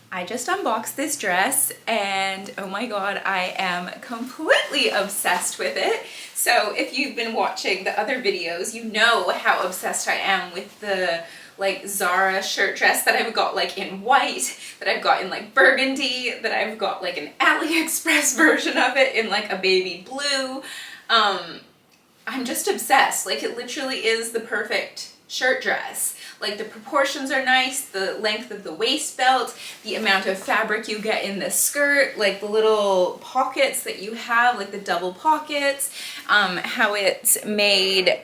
I just unboxed this dress and oh my god, I am completely obsessed with it. So if you've been watching the other videos, you know how obsessed I am with the like Zara shirt dress that I've got like in white, that I've got in like burgundy, that I've got like an AliExpress version of it in like a baby blue. I'm just obsessed. Like it literally is the perfect shirt dress. Like the proportions are nice, the length of the waist belt, the amount of fabric you get in the skirt, like the little pockets that you have, like the double pockets, how it's made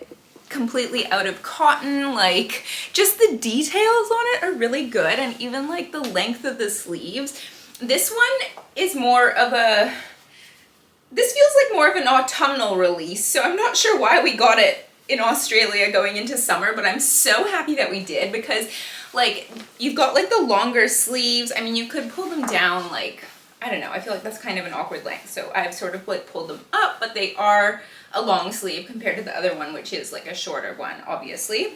completely out of cotton, like just the details on it are really good, and even like the length of the sleeves. This one is more of a, this feels like more of an autumnal release, so I'm not sure why we got it in Australia going into summer, but I'm so happy that we did, because like you've got like the longer sleeves. I mean, you could pull them down, like I don't know, I feel like that's kind of an awkward length, so I've sort of like pulled them up, but they are a long sleeve compared to the other one, which is like a shorter one, obviously.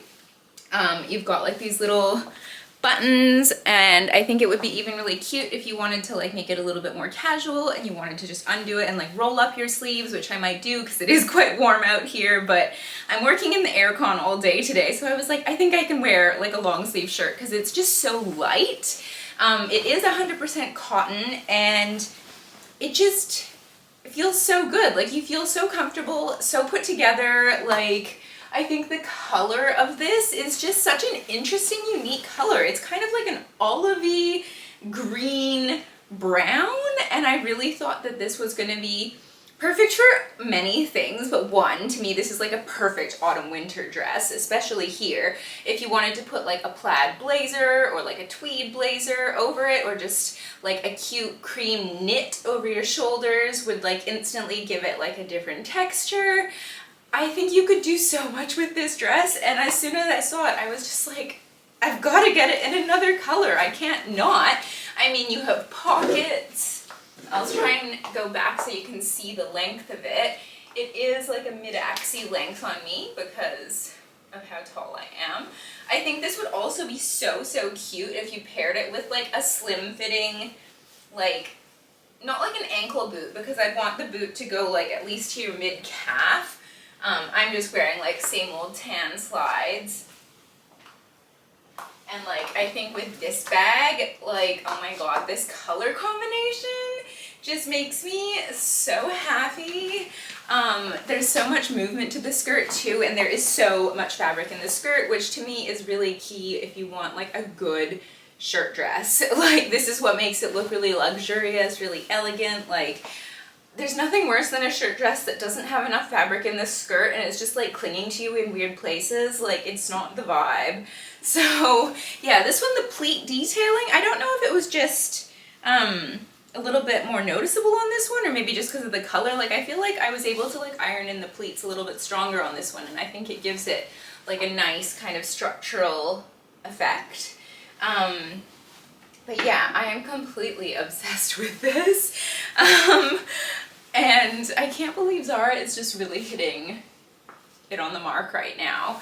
You've got like these little buttons, and I think it would be even really cute if you wanted to like make it a little bit more casual and you wanted to just undo it and like roll up your sleeves, which I might do because it is quite warm out here, but I'm working in the aircon all day today, so I was like, I think I can wear like a long sleeve shirt because it's just so light. It is 100% cotton, and it just feels so good. Like you feel so comfortable, so put together. Like I think the color of this is just such an interesting, unique color. It's kind of like an olivey green brown, and I really thought that this was going to be perfect for many things, but one, to me this is like a perfect autumn winter dress, especially here. If you wanted to put like a plaid blazer or like a tweed blazer over it, or just like a cute cream knit over your shoulders, would like instantly give it like a different texture. I think you could do so much with this dress, and as soon as I saw it, I was just like, I've got to get it in another color. I can't not. I mean, you have pockets. I'll try and go back so you can see the length of it. It is like a mid-axis length on me because of how tall I am. I think this would also be so, so cute if you paired it with like a slim-fitting, like, not like an ankle boot, because I'd want the boot to go like at least to your mid-calf. I'm just wearing like same old tan slides. And like, I think with this bag, like, oh my god, this color combination just makes me so happy. There's so much movement to the skirt too, and there is so much fabric in the skirt, which to me is really key if you want like a good shirt dress. Like, this is what makes it look really luxurious, really elegant. Like, there's nothing worse than a shirt dress that doesn't have enough fabric in the skirt and it's just like clinging to you in weird places. Like, it's not the vibe. So yeah, this one, the pleat detailing, I don't know if it was just a little bit more noticeable on this one, or maybe just because of the color. Like, I feel like I was able to like iron in the pleats a little bit stronger on this one, and I think it gives it like a nice kind of structural effect. But yeah, I am completely obsessed with this. And I can't believe Zara is just really hitting it on the mark right now.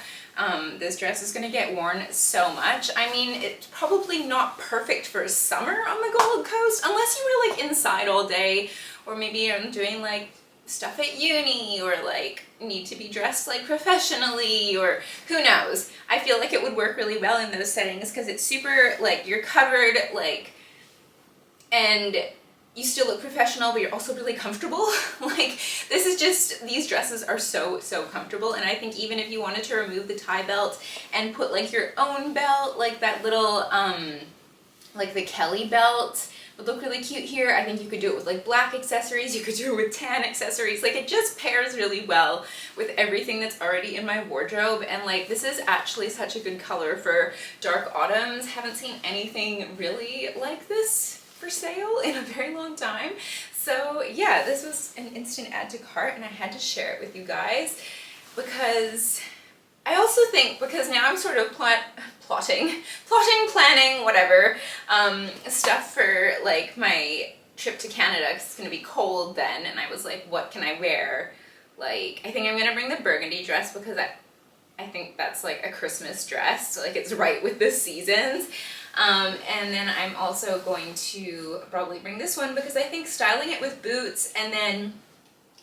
This dress is going to get worn so much. I mean, it's probably not perfect for summer on the Gold Coast, unless you were like inside all day, or maybe you're doing like stuff at uni, or like need to be dressed like professionally, or who knows. I feel like it would work really well in those settings because it's super like you're covered, like, and you still look professional, but you're also really comfortable. Like, this is just, these dresses are so, so comfortable. And I think even if you wanted to remove the tie belt and put like your own belt, like that little, like the Kelly belt would look really cute here. I think you could do it with like black accessories. You could do it with tan accessories. Like, it just pairs really well with everything that's already in my wardrobe. And like, this is actually such a good color for dark autumns. Haven't seen anything really like this for sale in a very long time. So yeah, this was an instant add to cart, and I had to share it with you guys because I also think, because now I'm sort of plotting, planning, whatever, stuff for like my trip to Canada, because it's going to be cold then, and I was like, what can I wear? Like, I think I'm going to bring the burgundy dress because I think that's like a Christmas dress, so like it's right with the seasons. And then I'm also going to probably bring this one because I think styling it with boots and then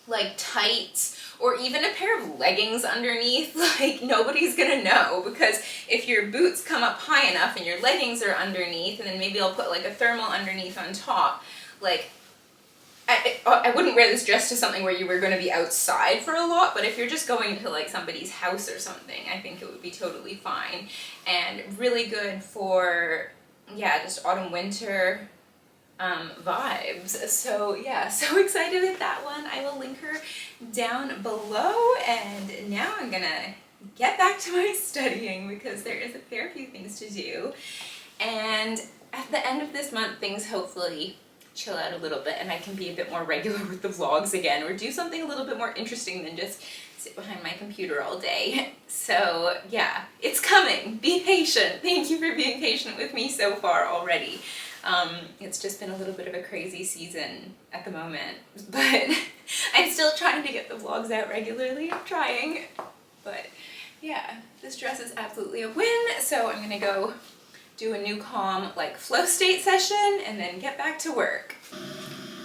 like tights or even a pair of leggings underneath, like nobody's gonna know, because if your boots come up high enough and your leggings are underneath, and then maybe I'll put like a thermal underneath on top, like I wouldn't wear this dress to something where you were going to be outside for a lot, but if you're just going to like somebody's house or something, I think it would be totally fine and really good for, yeah, just autumn winter vibes. So yeah, so excited with that one. I will link her down below, and now I'm gonna get back to my studying because there is a fair few things to do, and at the end of this month things hopefully chill out a little bit and I can be a bit more regular with the vlogs again, or do something a little bit more interesting than just sit behind my computer all day. So yeah, it's coming. Be patient. Thank you for being patient with me so far already. It's just been a little bit of a crazy season at the moment, but I'm still trying to get the vlogs out regularly. I'm trying, but yeah, this dress is absolutely a win, so I'm gonna go do a new calm like flow state session and then get back to work.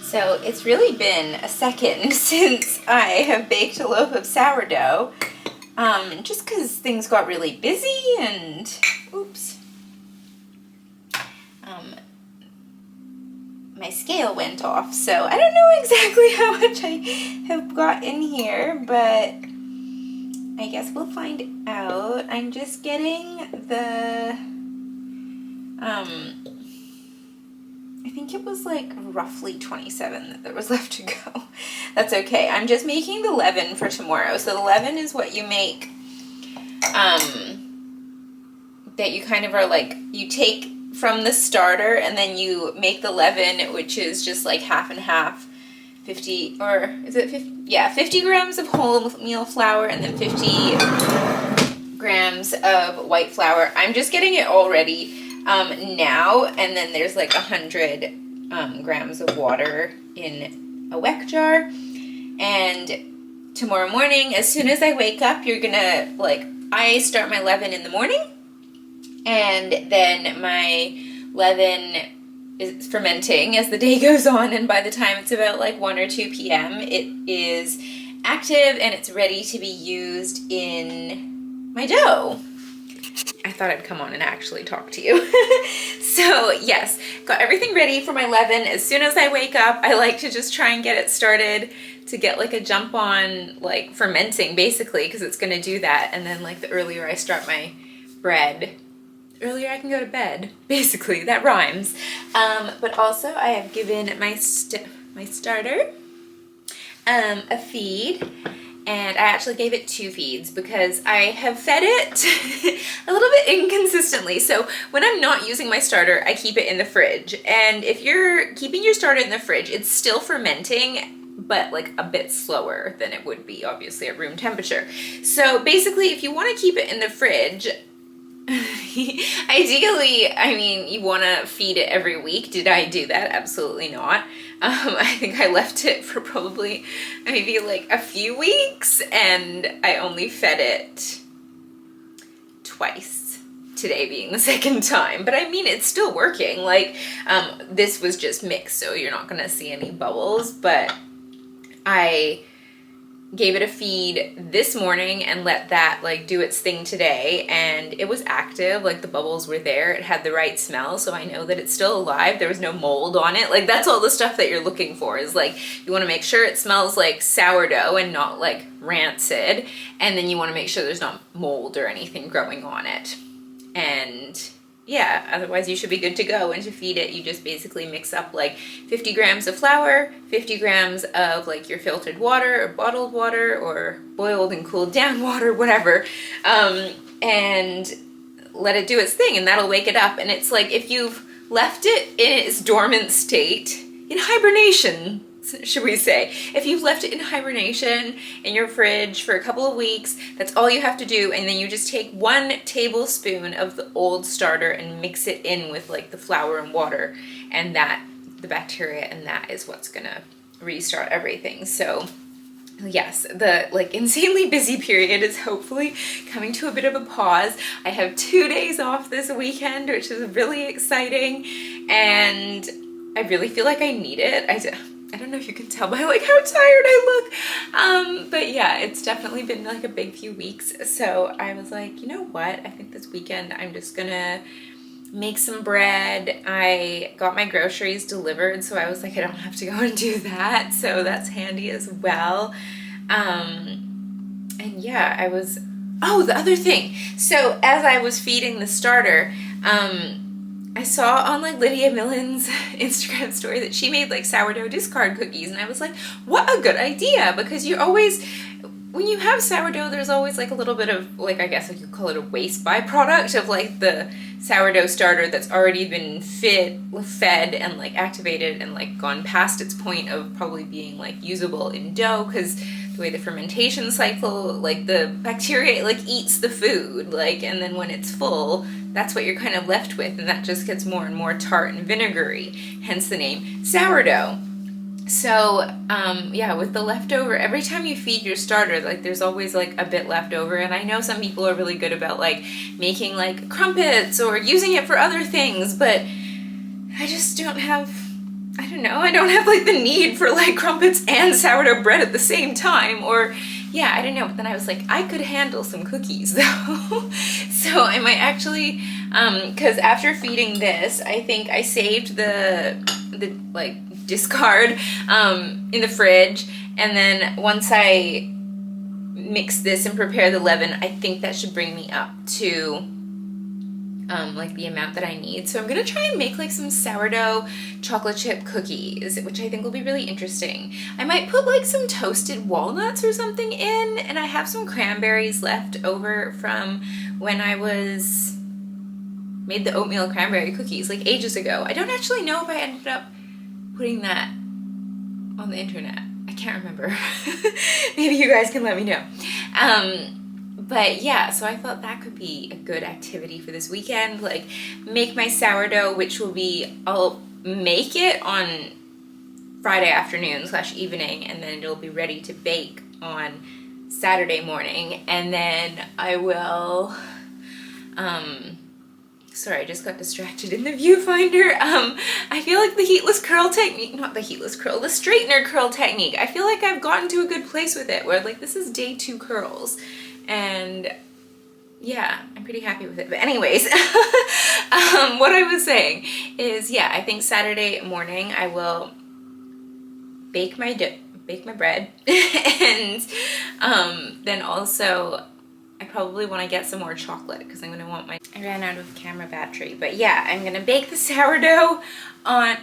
So it's really been a second since I have baked a loaf of sourdough, just because things got really busy and oops, my scale went off, so I don't know exactly how much I have got in here, but I guess we'll find out. I'm just getting the I think it was like roughly 27 that there was left to go. That's okay. I'm just making the leaven for tomorrow. So the leaven is what you make, that you kind of are like, you take from the starter and then you make the leaven, which is just like half and half, 50, or is it 50? Yeah, 50 grams of wholemeal flour and then 50 grams of white flour. I'm just getting it all ready now, and then there's like 100 grams of water in a weck jar. And tomorrow morning, as soon as I wake up, you're gonna, like, I start my leaven in the morning, and then my leaven is fermenting as the day goes on, and by the time it's about like 1 or 2 p.m. it is active and it's ready to be used in my dough. I thought I'd come on and actually talk to you. So yes, got everything ready for my leaven. As soon as I wake up, I like to just try and get it started to get like a jump on like fermenting basically, because it's going to do that. And then like the earlier I start my bread, earlier I can go to bed, basically. That rhymes. But also I have given my starter a feed. And I actually gave it 2 feeds because I have fed it a little bit inconsistently. So when I'm not using my starter, I keep it in the fridge. And if you're keeping your starter in the fridge, it's still fermenting, but like a bit slower than it would be obviously at room temperature. So basically, if you want to keep it in the fridge, ideally, I mean, you want to feed it every week. Did I do that? Absolutely not. I think I left it for probably maybe like a few weeks, and I only fed it twice, today being the second time. But I mean, it's still working. Like, this was just mixed, so you're not gonna see any bubbles, but I gave it a feed this morning and let that like do its thing today, and it was active. Like the bubbles were there, it had the right smell, so I know that it's still alive. There was no mold on it. Like that's all the stuff that you're looking for, is like you want to make sure it smells like sourdough and not like rancid, and then you want to make sure there's not mold or anything growing on it. And yeah, otherwise you should be good to go. And to feed it, you just basically mix up like 50 grams of flour, 50 grams of like your filtered water or bottled water or boiled and cooled down water, whatever, and let it do its thing, and that'll wake it up. And it's like if you've left it in its dormant state, in hibernation, should we say, if you've left it in hibernation in your fridge for a couple of weeks, that's all you have to do. And then you just take 1 tablespoon of the old starter and mix it in with like the flour and water, and that, the bacteria and that is what's gonna restart everything. So yes, the like insanely busy period is hopefully coming to a bit of a pause. I have 2 days off this weekend, which is really exciting, and I really feel like I need it. I don't know if you can tell by like how tired I look, but yeah, it's definitely been like a big few weeks. So I was like, you know what? I think this weekend I'm just gonna make some bread. I got my groceries delivered, so I was like, I don't have to go and do that, so that's handy as well. And yeah, oh, the other thing, so as I was feeding the starter, I saw on like Lydia Millen's Instagram story that she made like sourdough discard cookies, and I was like, what a good idea, because you always, when you have sourdough, there's always like a little bit of like, I guess like you call it a waste byproduct of like the sourdough starter that's already been fed and like activated and like gone past its point of probably being like usable in dough, because the way the fermentation cycle, like the bacteria like eats the food, like, and then when it's full, that's what you're kind of left with, and that just gets more and more tart and vinegary, hence the name sourdough. So, yeah, with the leftover, every time you feed your starter, like, there's always, like, a bit left over, and I know some people are really good about, like, making, like, crumpets or using it for other things, but I just don't have, I don't know, I don't have, like, the need for, like, crumpets and sourdough bread at the same time, or, yeah, I don't know, but then I was like, I could handle some cookies, though. So I might actually, because after feeding this, I think I saved the like, discard in the fridge, and then once I mix this and prepare the leaven, I think that should bring me up to like the amount that I need. So I'm gonna try and make like some sourdough chocolate chip cookies, which I think will be really interesting. I might put like some toasted walnuts or something in, and I have some cranberries left over from when I made the oatmeal cranberry cookies like ages ago. I don't actually know if I ended up putting that on the internet. I can't remember. Maybe you guys can let me know. But yeah, so I thought that could be a good activity for this weekend. Like, make my sourdough, which will be, I'll make it on Friday afternoon / evening, and then it'll be ready to bake on Saturday morning. And then I will, sorry, I just got distracted in the viewfinder. I feel like the heatless curl technique, not the heatless curl, the straightener curl technique, I feel like I've gotten to a good place with it, where like this is day 2 curls, and yeah, I'm pretty happy with it. But anyways, what I was saying is, yeah, I think Saturday morning I will bake my bread, and then also I probably want to get some more chocolate, because I'm going to want I ran out of camera battery. But yeah, I'm going to bake the sourdough on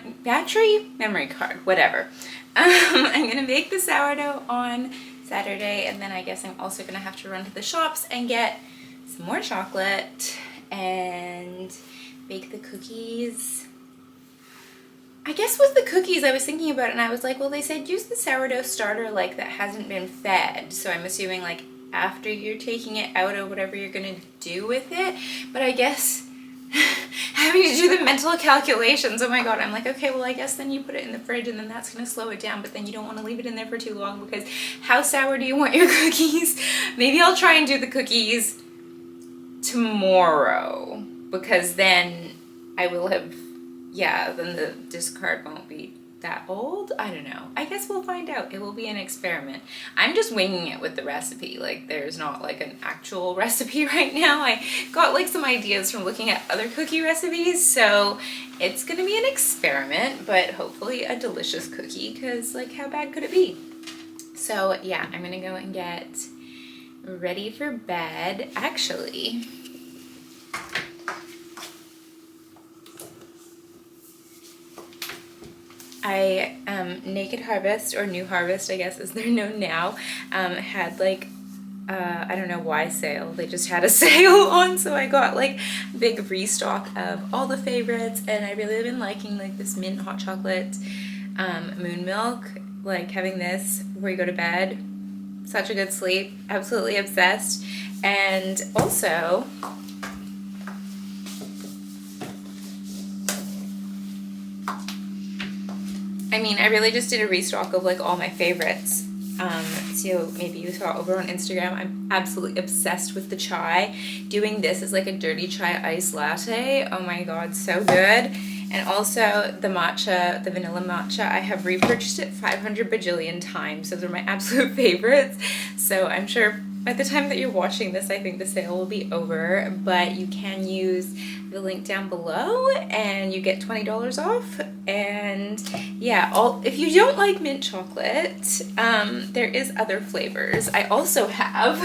memory card, whatever. I'm going to bake the sourdough on Saturday, and then I guess I'm also going to have to run to the shops and get some more chocolate and bake the cookies. I guess with the cookies, I was thinking about it, and I was like, well, they said use the sourdough starter like that hasn't been fed, so I'm assuming like after you're taking it out or whatever you're gonna do with it. But I guess having to do the mental calculations, oh my god, I'm like, okay, well, I guess then you put it in the fridge and then that's gonna slow it down, but then you don't want to leave it in there for too long, because how sour do you want your cookies? Maybe I'll try and do the cookies tomorrow, because then I will have, yeah, then the discard won't be that old. I don't know. I guess we'll find out. It will be an experiment. I'm just winging it with the recipe. Like, there's not like an actual recipe right now. I got like some ideas from looking at other cookie recipes, so it's gonna be an experiment, but hopefully a delicious cookie, because like, how bad could it be? So yeah, I'm gonna go and get ready for bed. Actually, I, Naked Harvest, or New Harvest, I guess as they're known now, had like, I don't know why sale, they just had a sale on, so I got like a big restock of all the favorites, and I really have been liking like this mint hot chocolate moon milk, like having this before you go to bed. Such a good sleep, absolutely obsessed. And also, I mean, I really just did a restock of like all my favorites So maybe you saw over on Instagram, I'm absolutely obsessed with the chai. Doing this is like a dirty chai iced latte. Oh my god, so good. And also the matcha, the vanilla matcha, I have repurchased it 500 bajillion times. Those are my absolute favorites. So I'm sure by the time that you're watching this, I think the sale will be over, but you can use the link down below and you get $20 off. And yeah, if you don't like mint chocolate, there is other flavors. I also have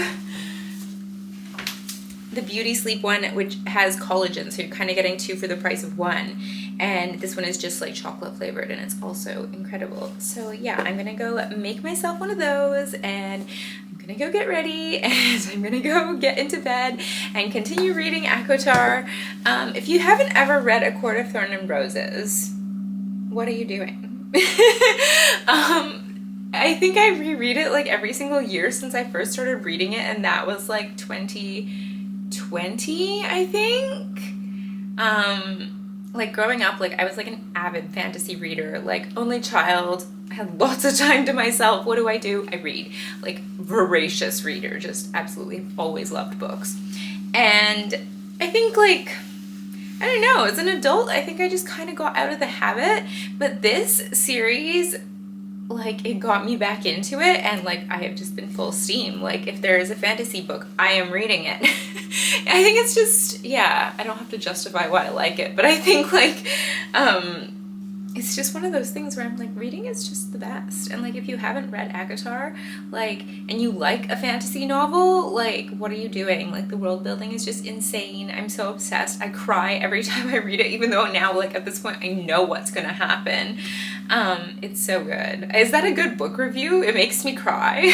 the Beauty Sleep one, which has collagen, so you're kind of getting 2 for the price of 1. And this one is just like chocolate flavored, and it's also incredible. So yeah, I'm gonna go make myself one of those, and I'm gonna go get ready, and I'm gonna go get into bed and continue reading ACOTAR. If you haven't ever read A Court of Thorn and Roses, what are you doing? I think I reread it like every single year since I first started reading it, and that was like 2020, I think. Like growing up, like I was like an avid fantasy reader, like only child. I had lots of time to myself. What do? I read. Like voracious reader, just absolutely always loved books. And I think like, I don't know, as an adult, I think I just kind of got out of the habit, but this series, like it got me back into it, and like I have just been full steam. Like if there is a fantasy book, I am reading it. I think it's just, yeah, I don't have to justify why I like it, but I think like it's just one of those things where I'm like, reading is just the best. And like if you haven't read ACOTAR, like, and you like a fantasy novel, like what are you doing? Like the world building is just insane. I'm so obsessed. I cry every time I read it, even though now like at this point I know what's gonna happen. It's so good. Is that a good book review? It makes me cry.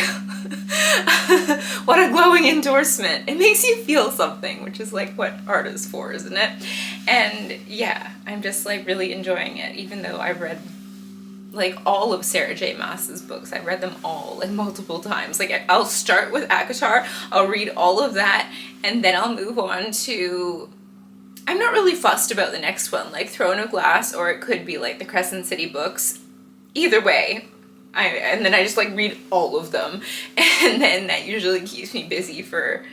What a glowing endorsement. It makes you feel something, which is like what art is for, isn't it? And yeah, I'm just like really enjoying it, even though I've read like all of Sarah J Maas's books. I've read them all like multiple times. Like I'll start with ACOTAR, I'll read all of that, and then I'll move on to, I'm not really fussed about the next one, like Throne of Glass, or it could be like the Crescent City books. Either way, and then I just like read all of them, and then that usually keeps me busy for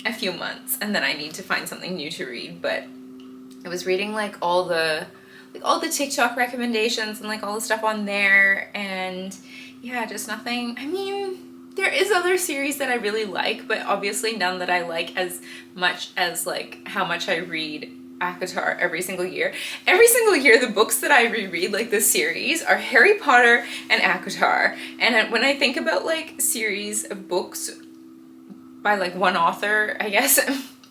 a few months, and then I need to find something new to read. But I was reading like all the TikTok recommendations and like all the stuff on there, and yeah, just nothing. I mean, there is other series that I really like, but obviously none that I like as much as like how much I read ACOTAR every single year. Every single year, the books that I reread, like this series, are Harry Potter and ACOTAR. And when I think about like series of books by like one author, I guess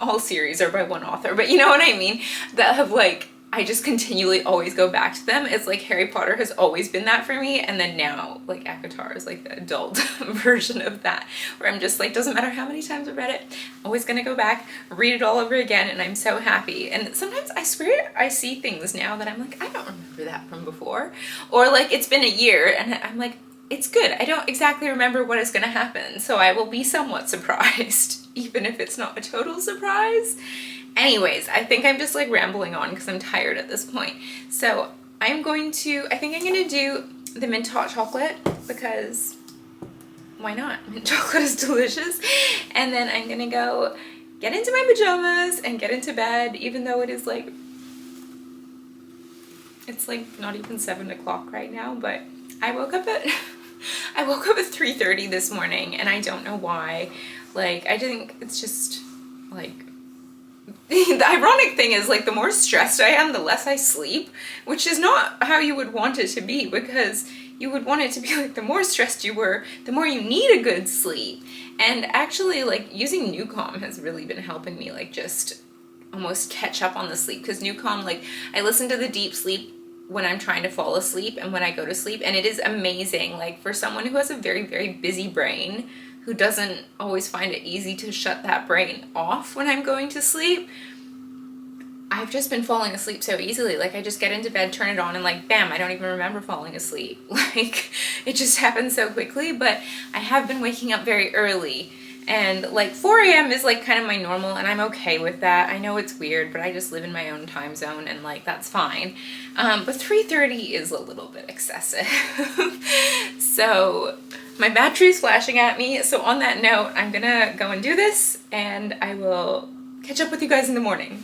all series are by one author, but you know what I mean? That have like, I just continually always go back to them. It's like Harry Potter has always been that for me, and then now like ACOTAR is like the adult version of that, where I'm just like, doesn't matter how many times I've read it, always gonna go back, read it all over again, and I'm so happy. And sometimes I swear I see things now that I'm like, I don't remember that from before, or like it's been a year and I'm like, it's good, I don't exactly remember what is gonna happen, so I will be somewhat surprised, even if it's not a total surprise. Anyways, I think I'm just like rambling on because I'm tired at this point. So I think I'm gonna do the mint hot chocolate, because why not? Mint chocolate is delicious. And then I'm gonna go get into my pajamas and get into bed, even though it's like not even 7 o'clock right now, but I woke up at 3:30 this morning, and I don't know why. Like, I think it's just like, the ironic thing is, like, the more stressed I am, the less I sleep, which is not how you would want it to be, because you would want it to be like the more stressed you were, the more you need a good sleep. And actually, like, using Newcom has really been helping me, like, just almost catch up on the sleep, because Newcom, like, I listen to the deep sleep when I'm trying to fall asleep and when I go to sleep, and it is amazing. Like, for someone who has a very, very busy brain, who doesn't always find it easy to shut that brain off when I'm going to sleep, I've just been falling asleep so easily. Like, I just get into bed, turn it on, and like, bam, I don't even remember falling asleep. Like, it just happens so quickly. But I have been waking up very early, and like 4 a.m. is like kind of my normal, and I'm okay with that. I know it's weird, but I just live in my own time zone, and like, that's fine. But 3:30 is a little bit excessive. So My battery's flashing at me, so on that note, I'm gonna go and do this, and I will catch up with you guys in the morning.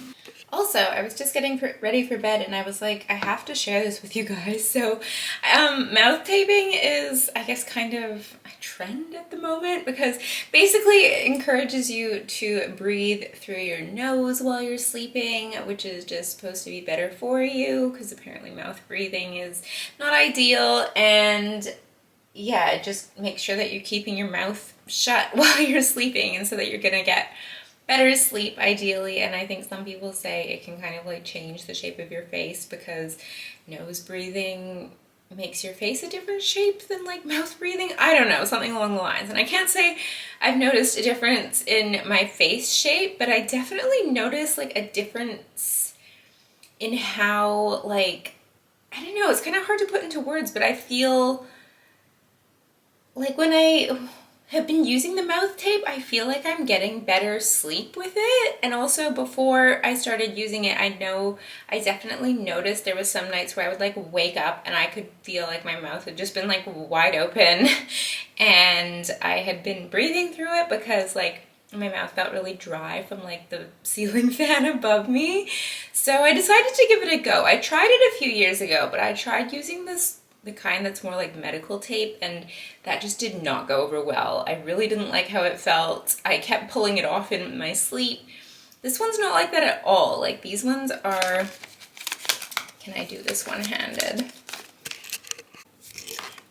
Also, I was just getting ready for bed and I was like, I have to share this with you guys. So, mouth taping is, I guess, kind of a trend at the moment because basically it encourages you to breathe through your nose while you're sleeping, which is just supposed to be better for you because apparently mouth breathing is not ideal. And yeah, just make sure that you're keeping your mouth shut while you're sleeping and so that you're gonna get better sleep ideally. And I think some people say it can kind of like change the shape of your face because nose breathing makes your face a different shape than like mouth breathing. I don't know, something along the lines. And I can't say I've noticed a difference in my face shape, but I definitely notice like a difference in how, like, I don't know, it's kind of hard to put into words, but I feel like when I have been using the mouth tape, I feel like I'm getting better sleep with it. And also before I started using it, I definitely noticed there was some nights where I would like wake up and I could feel like my mouth had just been like wide open and I had been breathing through it because like my mouth felt really dry from like the ceiling fan above me. So I decided to give it a go. I tried it a few years ago, but I tried using the kind that's more like medical tape, and that just did not go over well. I really didn't like how it felt. I kept pulling it off in my sleep. This one's not like that at all. Like these ones are, can I do this one-handed?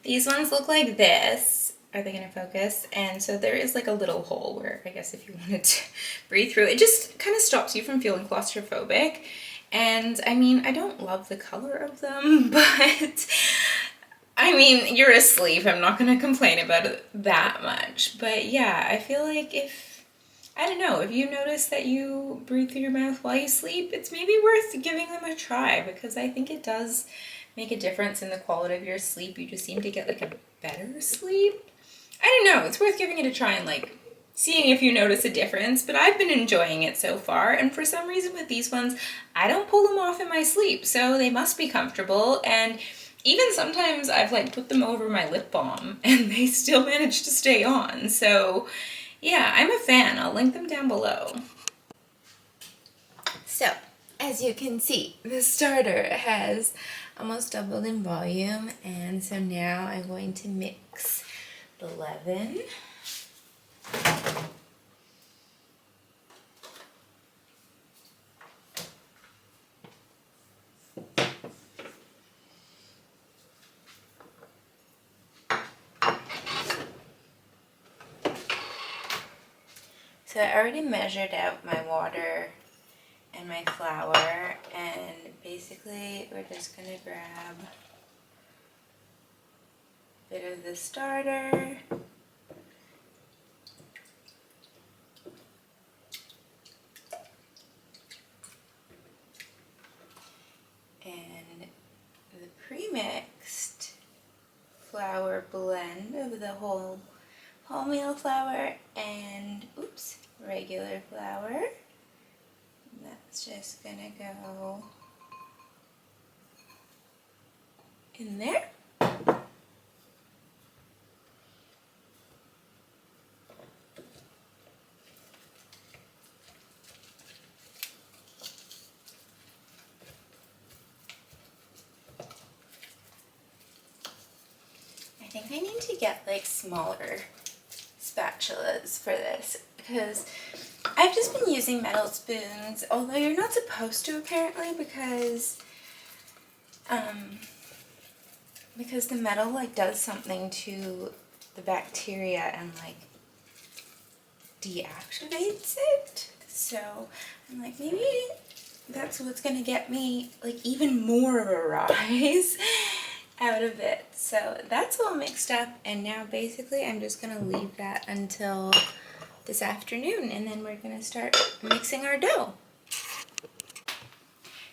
These ones look like this. Are they gonna focus? And so there is like a little hole where I guess if you wanted to breathe through, it just kind of stops you from feeling claustrophobic. And I mean, I don't love the color of them, but I mean, you're asleep. I'm not going to complain about it that much. But yeah, I feel like I don't know, if you notice that you breathe through your mouth while you sleep, it's maybe worth giving them a try because I think it does make a difference in the quality of your sleep. You just seem to get like a better sleep. I don't know, it's worth giving it a try and like seeing if you notice a difference, but I've been enjoying it so far, and for some reason with these ones, I don't pull them off in my sleep, so they must be comfortable, and even sometimes I've like put them over my lip balm, and they still manage to stay on, so yeah, I'm a fan. I'll link them down below. So, as you can see, the starter has almost doubled in volume, and so now I'm going to mix the leaven. So I already measured out my water and my flour, and basically we're just going to grab a bit of the starter. And the pre-mixed flour blend of the wholemeal flour and regular flour. That's just gonna go in there. I think I need to get like smaller spatulas for this because I've just been using metal spoons, although you're not supposed to apparently because the metal like does something to the bacteria and like deactivates it. So I'm like, maybe that's what's gonna get me like even more of a rise out of it. So that's all mixed up, and now basically I'm just gonna leave that until this afternoon, and then we're gonna start mixing our dough.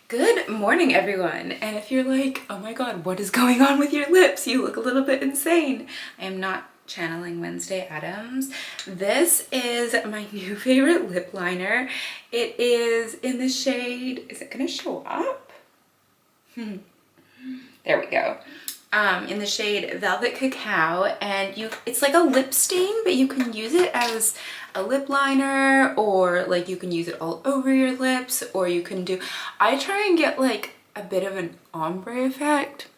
Good morning, everyone. And if you're like, oh my god, what is going on with your lips? You look a little bit insane. I am not channeling Wednesday Addams. This is my new favorite lip liner. It is in the shade, is it gonna show up? There we go. in the shade Velvet Cacao, and it's like a lip stain, but you can use it as a lip liner, or like you can use it all over your lips, or you can do, I try and get like a bit of an ombre effect.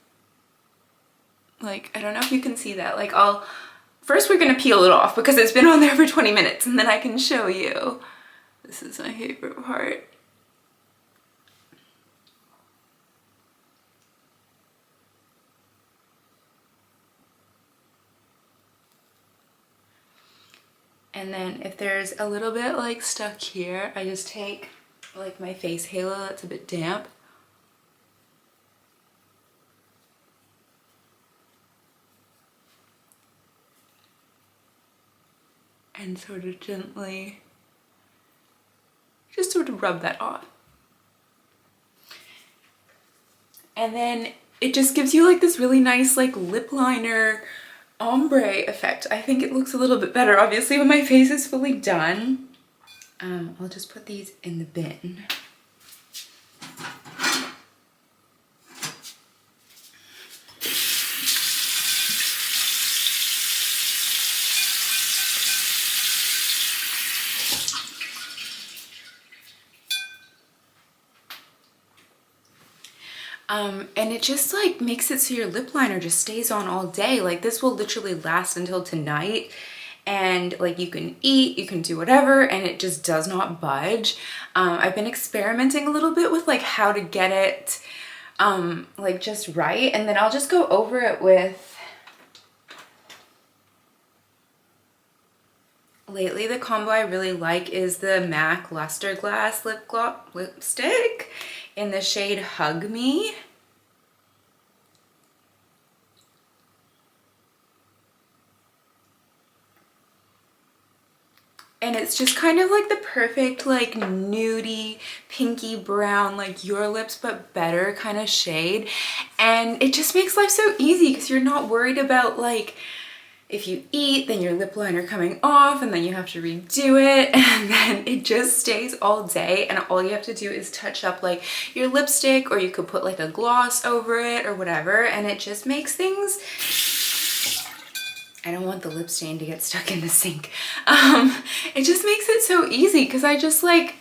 Like, I don't know if you can see that. Like, first we're gonna peel it off because it's been on there for 20 minutes, and then I can show you. This is my favorite part. And then if there's a little bit like stuck here, I just take like my face halo that's a bit damp. And sort of gently just sort of rub that off. And then it just gives you like this really nice like lip liner ombre effect. I think it looks a little bit better, obviously, when my face is fully done. I'll just put these in the bin. And it just like makes it so your lip liner just stays on all day. Like, this will literally last until tonight, and like you can eat, you can do whatever, and it just does not budge. I've been experimenting a little bit with like how to get it like just right, and then I'll just go over it with, lately the combo I really like is the MAC Luster Glass lipstick in the shade Hug Me. And it's just kind of like the perfect like nudie, pinky brown, like Your Lips but better kind of shade. And it just makes life so easy because you're not worried about like, if you eat, then your lip liner coming off and then you have to redo it, and then it just stays all day, and all you have to do is touch up like your lipstick, or you could put like a gloss over it or whatever, and it just makes things, I don't want the lip stain to get stuck in the sink. It just makes it so easy because I just like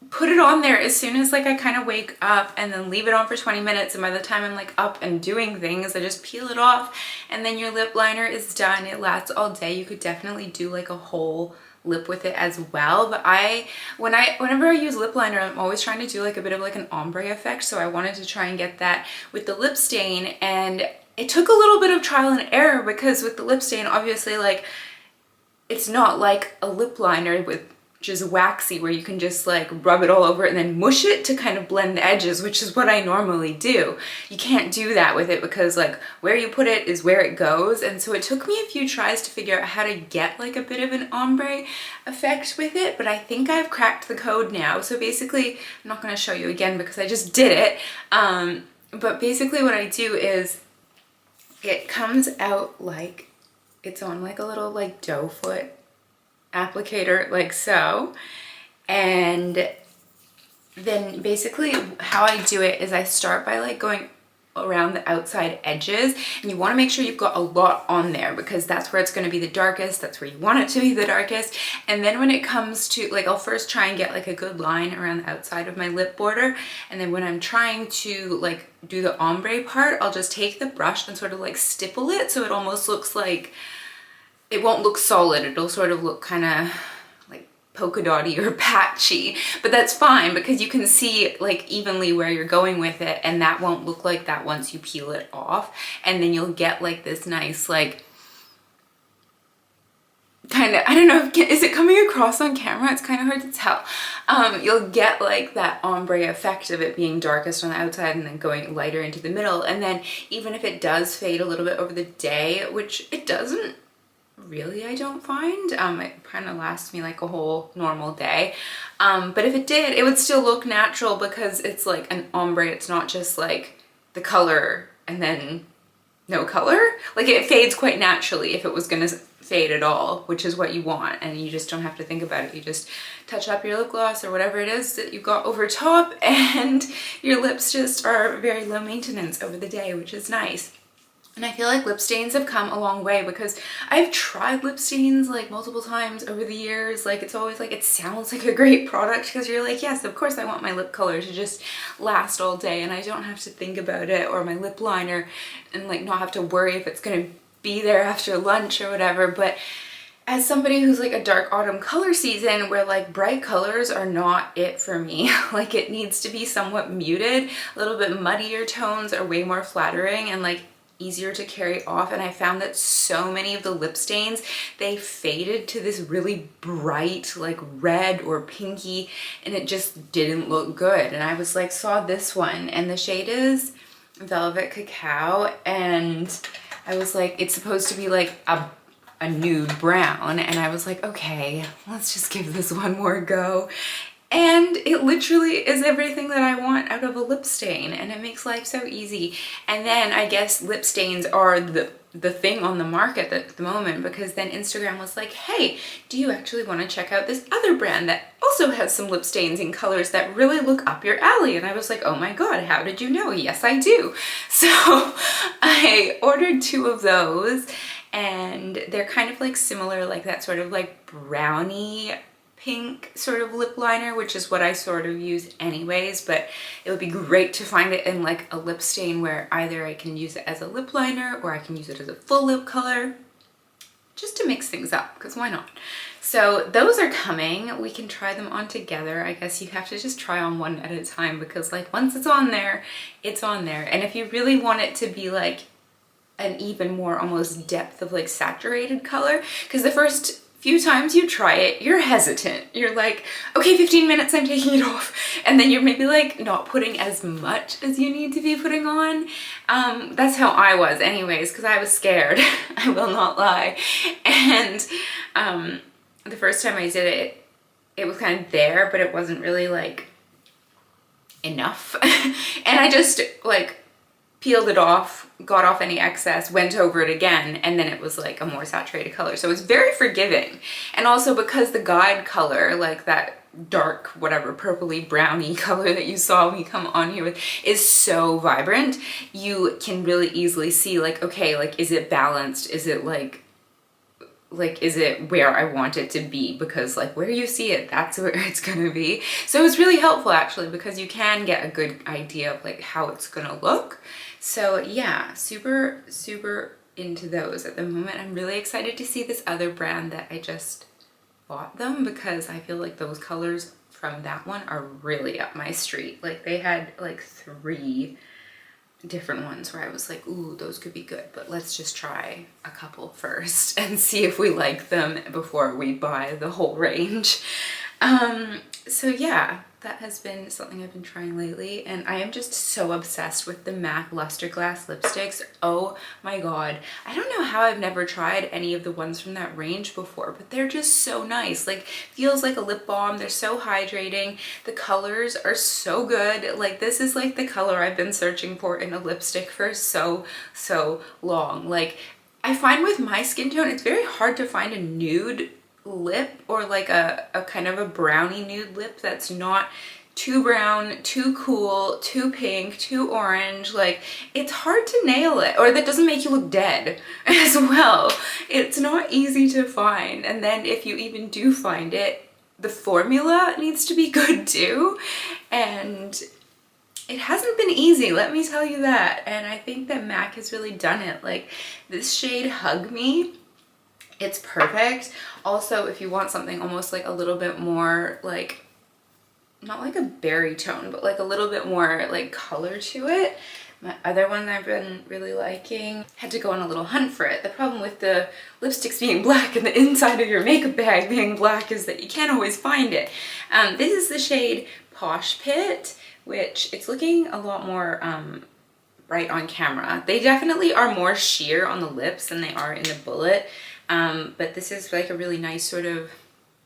put it on there as soon as like I kind of wake up, and then leave it on for 20 minutes, and by the time I'm like up and doing things, I just peel it off, and then your lip liner is done. It lasts all day. You could definitely do like a whole lip with it as well, but whenever I use lip liner, I'm always trying to do like a bit of like an ombre effect, so I wanted to try and get that with the lip stain. And it took a little bit of trial and error because with the lip stain, obviously, like, it's not like a lip liner with just waxy where you can just like rub it all over it and then mush it to kind of blend the edges, which is what I normally do. You can't do that with it because like where you put it is where it goes. And so it took me a few tries to figure out how to get like a bit of an ombre effect with it, but I think I've cracked the code now. So basically, I'm not going to show you again because I just did it. But basically what I do is it comes out like it's on like a little like doe foot applicator, like so. And then basically how I do it is I start by like going around the outside edges, and you want to make sure you've got a lot on there because that's where it's going to be the darkest, that's where you want it to be the darkest. And then when it comes to like, I'll first try and get like a good line around the outside of my lip border, and then when I'm trying to like do the ombre part, I'll just take the brush and sort of like stipple it so it almost looks like, it won't look solid, it'll sort of look kind of like polka dotty or patchy, but that's fine because you can see like evenly where you're going with it, and that won't look like that once you peel it off. And then you'll get like this nice like kind of, I don't know, is it coming across on camera? It's kind of hard to tell. You'll get like that ombre effect of it being darkest on the outside and then going lighter into the middle. And then even if it does fade a little bit over the day, which it doesn't really, I don't find, it kind of lasts me like a whole normal day, but if it did, it would still look natural because it's like an ombre. It's not just like the color and then no color. Like, it fades quite naturally if it was gonna fade at all, which is what you want, and you just don't have to think about it. You just touch up your lip gloss or whatever it is that you got over top, and your lips just are very low maintenance over the day, which is nice. And I feel like lip stains have come a long way because I've tried lip stains like multiple times over the years. Like it's always like, it sounds like a great product because you're like, yes, of course I want my lip color to just last all day and I don't have to think about it, or my lip liner, and like not have to worry if it's gonna be there after lunch or whatever. But as somebody who's like a dark autumn color season where like bright colors are not it for me, like it needs to be somewhat muted, a little bit muddier tones are way more flattering and like easier to carry off. And I found that so many of the lip stains, they faded to this really bright like red or pinky, and it just didn't look good. And I was like, saw this one and the shade is Velvet Cacao, and I was like, it's supposed to be like a nude brown, and I was like, okay, let's just give this one more go. And it literally is everything that I want out of a lip stain, and it makes life so easy. And then I guess lip stains are the thing on the market at the moment, because then Instagram was like, hey, do you actually want to check out this other brand that also has some lip stains in colors that really look up your alley? And I was like, oh my god, how did you know? Yes, I do. So I ordered 2 of those, and they're kind of like similar, like that sort of like brownie pink sort of lip liner, which is what I sort of use anyways, but it would be great to find it in like a lip stain where either I can use it as a lip liner or I can use it as a full lip color, just to mix things up, because why not? So those are coming. We can try them on together. I guess you have to just try on one at a time, because like once it's on there, it's on there. And if you really want it to be like an even more almost depth of like saturated color, because the first few times you try it, you're hesitant. You're like, okay, 15 minutes, I'm taking it off. And then you're maybe like not putting as much as you need to be putting on. That's how I was anyways, because I was scared. I will not lie. And the first time I did it, it was kind of there, but it wasn't really like enough. And I just like peeled it off, got off any excess, went over it again, and then it was like a more saturated color. So it's very forgiving. And also because the guide color, like that dark, whatever, purpley brownie color that you saw me come on here with, is so vibrant, you can really easily see like, okay, like is it balanced? Is it like is it where I want it to be? Because like where you see it, that's where it's gonna be. So it's really helpful actually, because you can get a good idea of like how it's gonna look. So yeah, super, super into those at the moment. I'm really excited to see this other brand that I just bought them, because I feel like those colors from that one are really up my street. Like they had like 3 different ones where I was like, ooh, those could be good, but let's just try a couple first and see if we like them before we buy the whole range. So yeah, that has been something I've been trying lately, and I am just so obsessed with the MAC Luster Glass lipsticks. Oh my god. I don't know how I've never tried any of the ones from that range before, but they're just so nice. Like, feels like a lip balm. They're so hydrating. The colors are so good. Like, this is like the color I've been searching for in a lipstick for so long. Like, I find with my skin tone, it's very hard to find a nude lip, or like a kind of a brownie nude lip that's not too brown, too cool, too pink, too orange. Like, it's hard to nail it, or that doesn't make you look dead as well. It's not easy to find. And then if you even do find it, the formula needs to be good too, and it hasn't been easy, let me tell you that. And I think that MAC has really done it. Like, this shade Hug Me, it's perfect. Also, if you want something almost like a little bit more like, not like a berry tone, but like a little bit more like color to it. My other one I've been really liking, had to go on a little hunt for it. The problem with the lipsticks being black and the inside of your makeup bag being black is that you can't always find it. This is the shade Posh Pit, which it's looking a lot more bright on camera. They definitely are more sheer on the lips than they are in the bullet. But this is like a really nice sort of,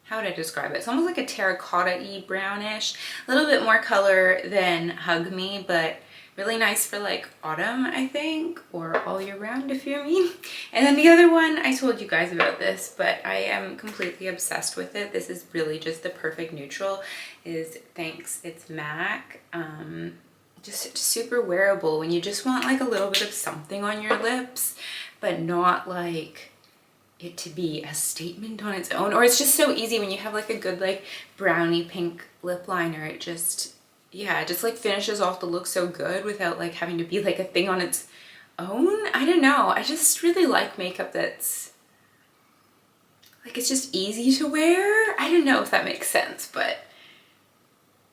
how would I describe it? It's almost like a terracotta-y brownish, a little bit more color than Hug Me, but really nice for like autumn, I think, or all year round if you're me. And then the other one, I told you guys about this, but I am completely obsessed with it. This is really just the perfect neutral, is Thanks It's MAC. just super wearable when you just want like a little bit of something on your lips, but not like it to be a statement on its own. Or it's just so easy when you have like a good like brownie pink lip liner. It just, yeah, it just like finishes off the look so good without like having to be like a thing on its own. I don't know. I just really like makeup that's like, it's just easy to wear. I don't know if that makes sense, but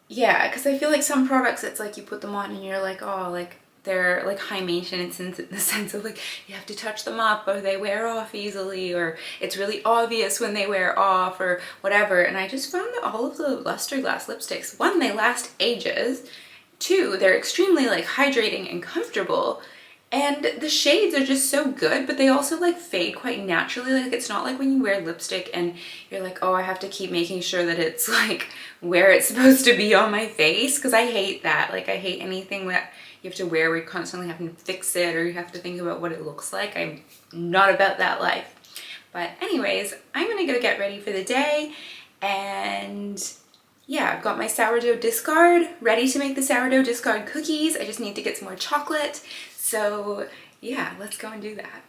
yeah, because I feel like some products, it's like you put them on and you're like, oh, like they're like high maintenance in the sense of like you have to touch them up or they wear off easily, or it's really obvious when they wear off or whatever. And I just found that all of the Luster Glass lipsticks, one, they last ages, two, they're extremely like hydrating and comfortable, and the shades are just so good, but they also like fade quite naturally. Like it's not like when you wear lipstick and you're like, oh, I have to keep making sure that it's like where it's supposed to be on my face, because I hate that. Like I hate anything that you have to wear where you constantly have to fix it or you have to think about what it looks like. I'm not about that life. But anyways, I'm gonna go get ready for the day, and yeah, I've got my sourdough discard ready to make the sourdough discard cookies. I just need to get some more chocolate. So yeah, let's go and do that.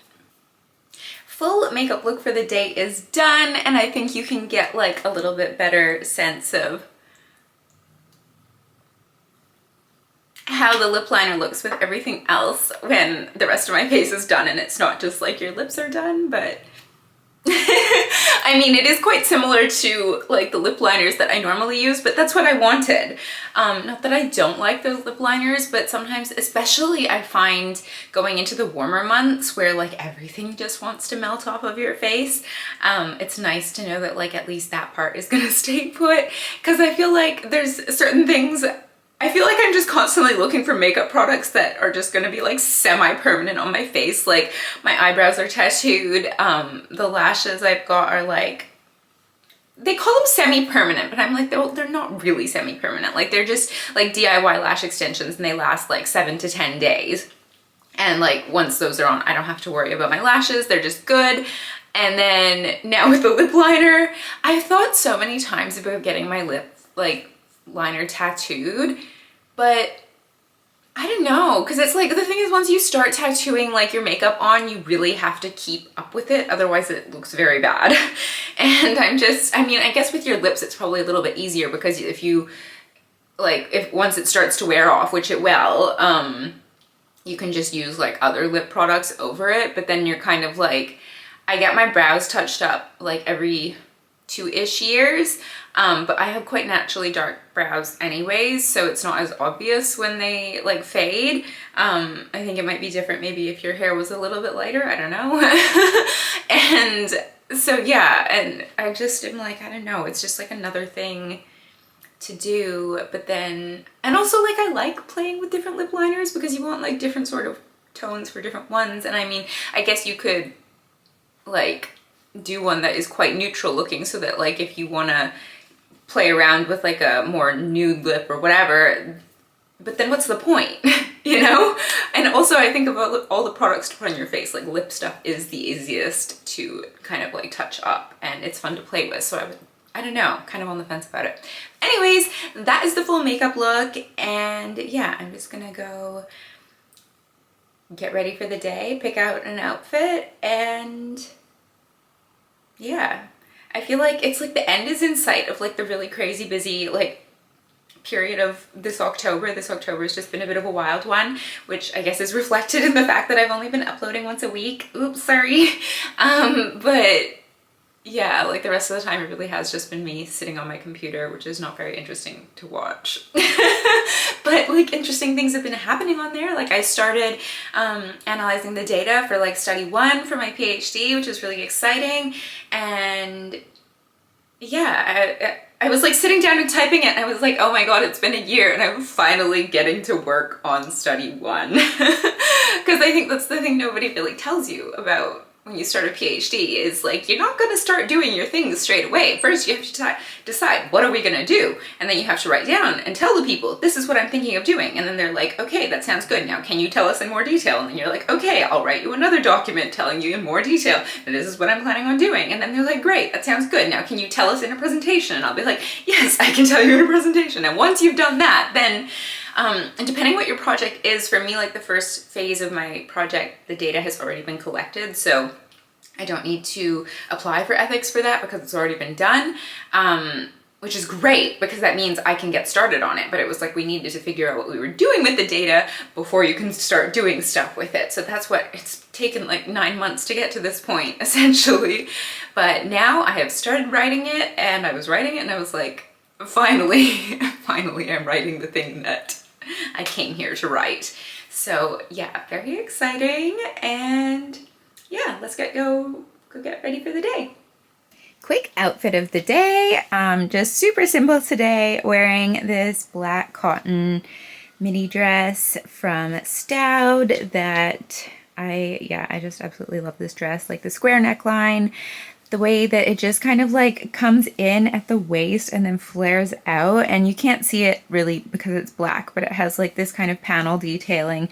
Full makeup look for the day is done, and I think you can get like a little bit better sense of how the lip liner looks with everything else when the rest of my face is done and it's not just like your lips are done, but I mean, it is quite similar to like the lip liners that I normally use, but that's what I wanted. Not that I don't like those lip liners, but sometimes, especially I find going into the warmer months where like everything just wants to melt off of your face, it's nice to know that like at least that part is gonna stay put, because I feel like there's certain things, I feel like I'm just constantly looking for makeup products that are just gonna be like semi-permanent on my face. Like my eyebrows are tattooed, the lashes I've got are like, they call them semi-permanent, but I'm like, they're not really semi-permanent. Like they're just like DIY lash extensions and they last like 7 to 10 days. And like once those are on, I don't have to worry about my lashes, they're just good. And then now with the lip liner, I've thought so many times about getting my lip like liner tattooed, but I don't know, because it's like, the thing is, once you start tattooing like your makeup on, you really have to keep up with it, otherwise it looks very bad. And I mean, I guess with your lips it's probably a little bit easier, because if you like, if once it starts to wear off, which it will, you can just use like other lip products over it. But then you're kind of like, I get my brows touched up like every 2-ish years, but I have quite naturally dark brows anyways, so it's not as obvious when they like fade. I think it might be different maybe if your hair was a little bit lighter, I don't know. And so yeah, and I just am like, I don't know, it's just like another thing to do. But then, and also like I like playing with different lip liners, because you want like different sort of tones for different ones. And I mean, I guess you could like do one that is quite neutral looking, so that like if you want to play around with like a more nude lip or whatever, but then what's the point? You know? And also I think about all the products to put on your face, like lip stuff is the easiest to kind of like touch up, and it's fun to play with, so I don't know, kind of on the fence about it. Anyways, that is the full makeup look, and yeah, I'm just gonna go get ready for the day, pick out an outfit, and yeah, I feel like it's like the end is in sight of like the really crazy busy like period of this October. This October has just been a bit of a wild one, which I guess is reflected in the fact that I've only been uploading once a week. Oops, sorry. But yeah, like the rest of the time it really has just been me sitting on my computer, which is not very interesting to watch. But like interesting things have been happening on there. Like I started analyzing the data for like study 1 for my PhD, which is really exciting. And yeah, I was like sitting down and typing it, and I was like, oh my god, it's been a year and I'm finally getting to work on study 1. Because I think that's the thing nobody really tells you about when you start a PhD, is like, you're not going to start doing your things straight away. First you have to decide, what are we going to do? And then you have to write down and tell the people, this is what I'm thinking of doing. And then they're like, okay, that sounds good. Now can you tell us in more detail? And then you're like, okay, I'll write you another document telling you in more detail that this is what I'm planning on doing. And then they're like, great, that sounds good. Now can you tell us in a presentation? And I'll be like, yes, I can tell you in a presentation. And once you've done that, then And depending what your project is, for me, like the first phase of my project, the data has already been collected, so I don't need to apply for ethics for that because it's already been done, which is great because that means I can get started on it. But it was like we needed to figure out what we were doing with the data before you can start doing stuff with it. So that's what it's taken, like 9 months to get to this point, essentially. But now I have started writing it, and I was writing it and I was like, finally, finally I'm writing the thing that I came here to write. So yeah, very exciting. And yeah, let's go get ready for the day. Quick outfit of the day. Just super simple today, wearing this black cotton midi dress from Stout that I just absolutely love this dress. Like the square neckline, the way that it just kind of like comes in at the waist and then flares out, and you can't see it really because it's black, but it has like this kind of panel detailing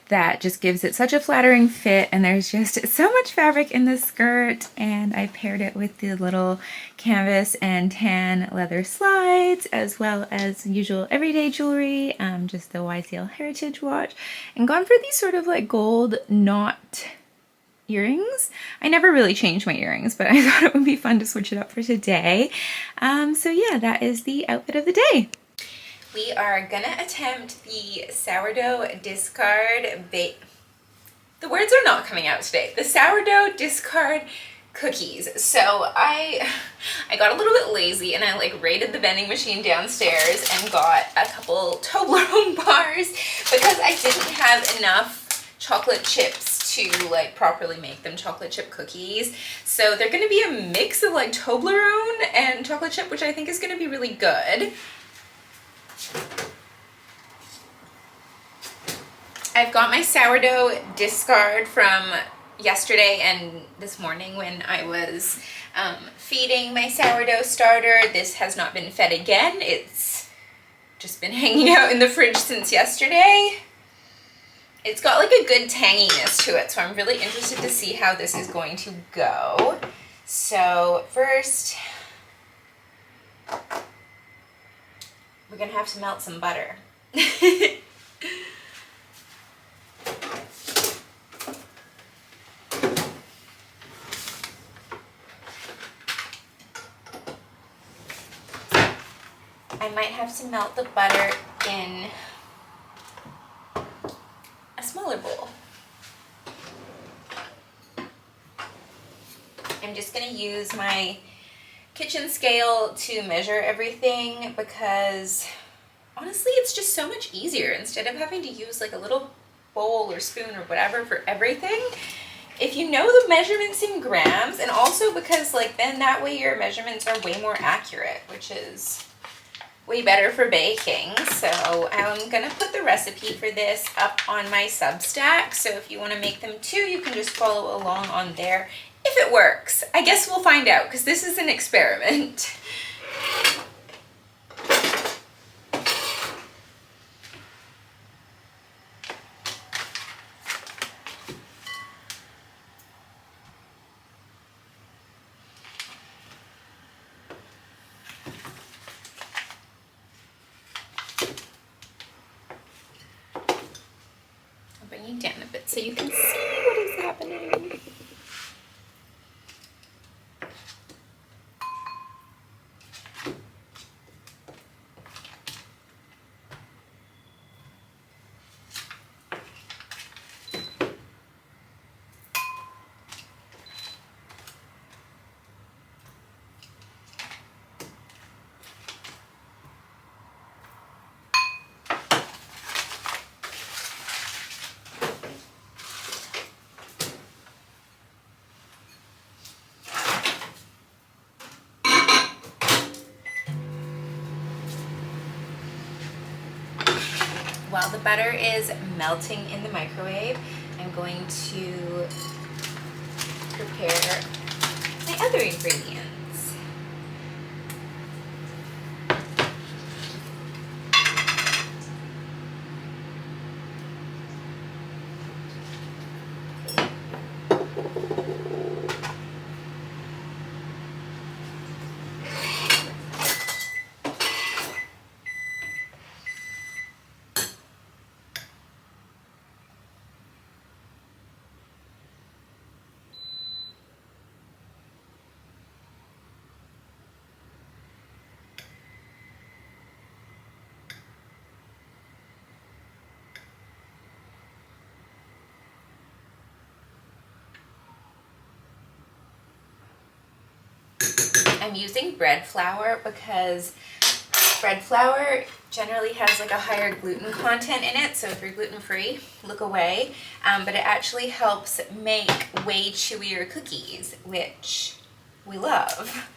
that just gives it such a flattering fit. And there's just so much fabric in the skirt, and I paired it with the little canvas and tan leather slides, as well as usual everyday jewelry, just the YCL Heritage watch, and gone for these sort of like gold knot earrings. I never really change my earrings, but I thought it would be fun to switch it up for today. So yeah, that is the outfit of the day. We are gonna attempt the sourdough discard bake. The words are not coming out today. The sourdough discard cookies. So I got a little bit lazy and I like raided the vending machine downstairs and got a couple Toblerone bars because I didn't have enough chocolate chips to like properly make them chocolate chip cookies. So they're gonna be a mix of like Toblerone and chocolate chip, which I think is gonna be really good. I've got my sourdough discard from yesterday and this morning when I was feeding my sourdough starter. This has not been fed again. It's just been hanging out in the fridge since yesterday. It's got like a good tanginess to it, so I'm really interested to see how this is going to go. So first, we're gonna have to melt some butter. I might have to melt the butter in a smaller bowl. I'm just gonna use my kitchen scale to measure everything because honestly it's just so much easier instead of having to use like a little bowl or spoon or whatever for everything. If you know the measurements in grams, and also because like then that way your measurements are way more accurate, which is way better for baking. So I'm gonna put the recipe for this up on my Substack, so if you want to make them too, you can just follow along on there. If it works, I guess we'll find out because this is an experiment. I'll bring you down a bit so you can see what is happening. While the butter is melting in the microwave, I'm going to prepare my other ingredients. I'm using bread flour because bread flour generally has like a higher gluten content in it, so if you're gluten-free, look away. But it actually helps make way chewier cookies, which we love.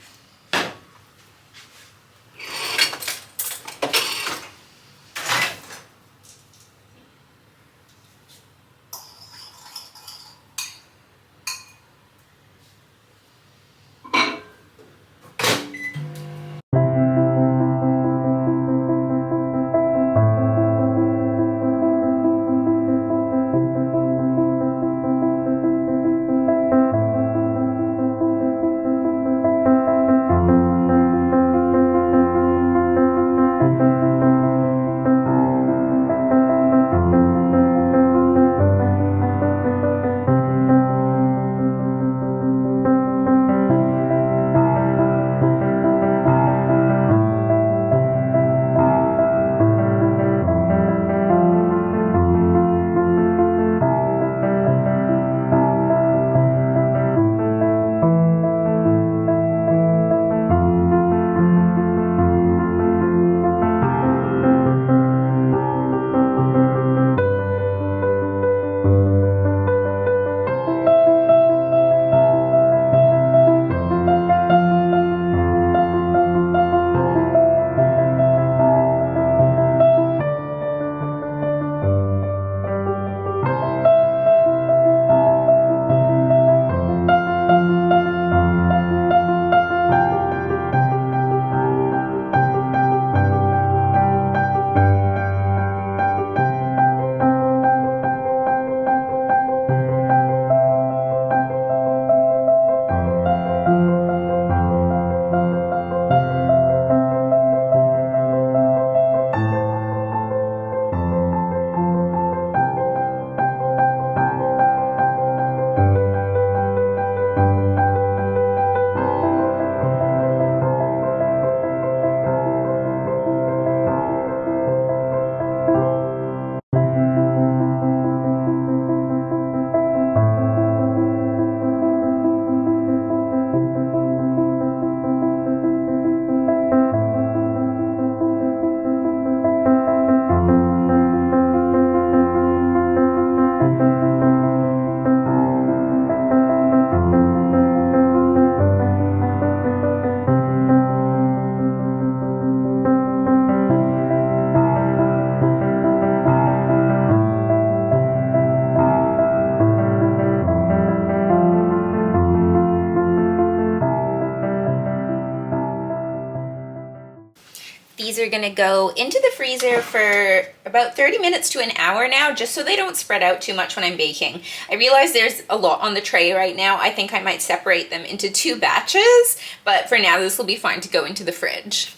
These are gonna go into the freezer for about 30 minutes to an hour now, just so they don't spread out too much when I'm baking. I realize there's a lot on the tray right now. I think I might separate them into 2 batches, but for now this will be fine to go into the fridge.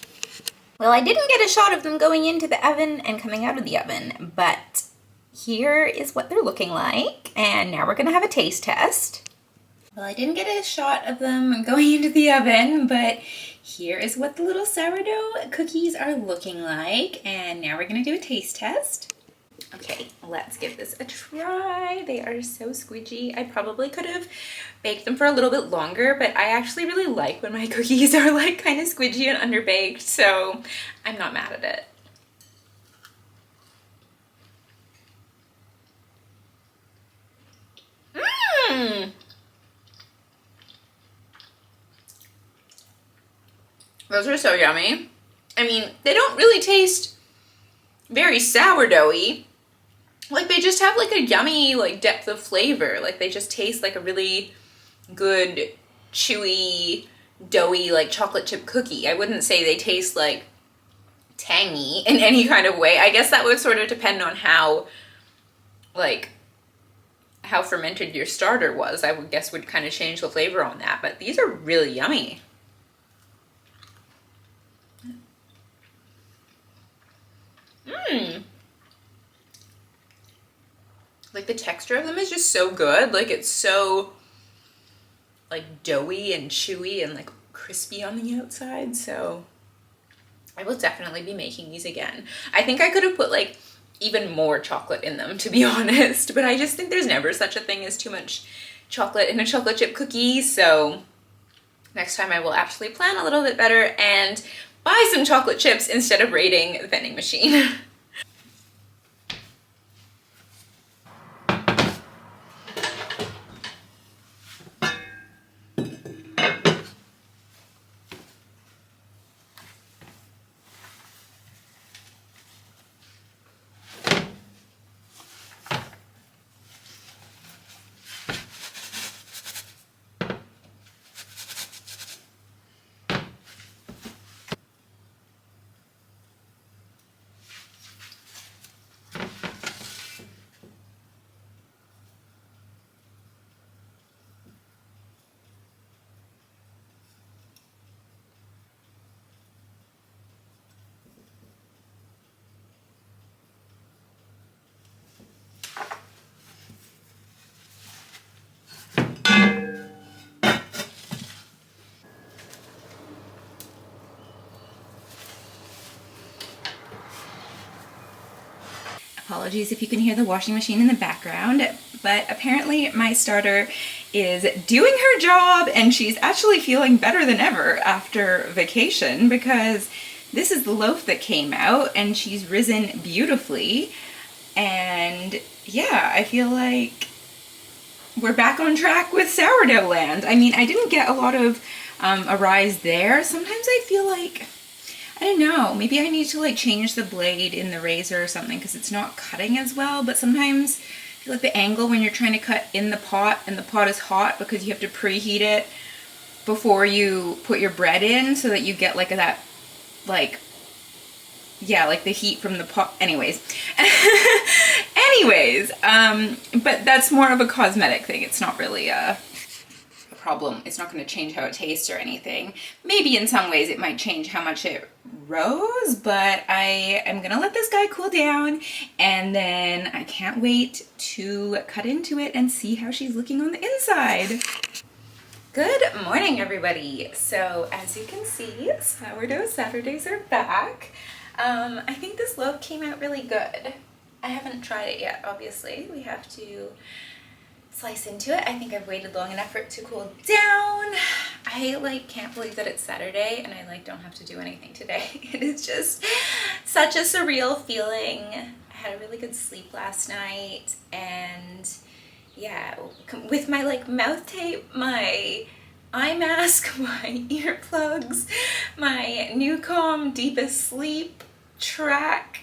Well, I didn't get a shot of them going into the oven and coming out of the oven, but here is what they're looking like. And now we're gonna have a taste test. Well, I didn't get a shot of them going into the oven, but here is what the little sourdough cookies are looking like. And now we're gonna do a taste test. Okay, let's give this a try. They are so squidgy. I probably could have baked them for a little bit longer, but I actually really like when my cookies are like kind of squidgy and underbaked, so I'm not mad at it. Mmm! Those are so yummy. I mean, they don't really taste very sourdoughy. Like, they just have like a yummy like depth of flavor. Like, they just taste like a really good, chewy, doughy like chocolate chip cookie. I wouldn't say they taste like tangy in any kind of way. I guess that would sort of depend on how fermented your starter was. I would guess would kind of change the flavor on that. But these are really yummy. Mmm. Like, the texture of them is just so good. Like, it's so like doughy and chewy and like crispy on the outside. So I will definitely be making these again. I think I could have put like even more chocolate in them, to be honest, but I just think there's never such a thing as too much chocolate in a chocolate chip cookie. So Next time I will actually plan a little bit better and buy some chocolate chips instead of raiding the vending machine. Apologies if you can hear the washing machine in the background, but apparently my starter is doing her job and she's actually feeling better than ever after vacation, because this is the loaf that came out and she's risen beautifully. And yeah, I feel like we're back on track with sourdough land. I mean, I didn't get a lot of a rise there. Sometimes I feel like, I don't know, maybe I need to like change the blade in the razor or something because it's not cutting as well. But sometimes I feel like the angle when you're trying to cut in the pot and the pot is hot because you have to preheat it before you put your bread in so that you get like that, like, yeah, like the heat from the pot. Anyways, but that's more of a cosmetic thing. It's not really a problem. It's not going to change how it tastes or anything. Maybe in some ways it might change how much it rose, but I am going to let this guy cool down, and then I can't wait to cut into it and see how she's looking on the inside. Good morning, everybody. So as you can see, Sourdough Saturdays are back. I think this loaf came out really good. I haven't tried it yet, obviously. We have to slice into it. I think I've waited long enough for it to cool down. I like can't believe that it's Saturday and I like don't have to do anything today. It is just such a surreal feeling. I had a really good sleep last night, and yeah, with my like mouth tape, my eye mask, my earplugs, my Newcom Deepest Sleep track.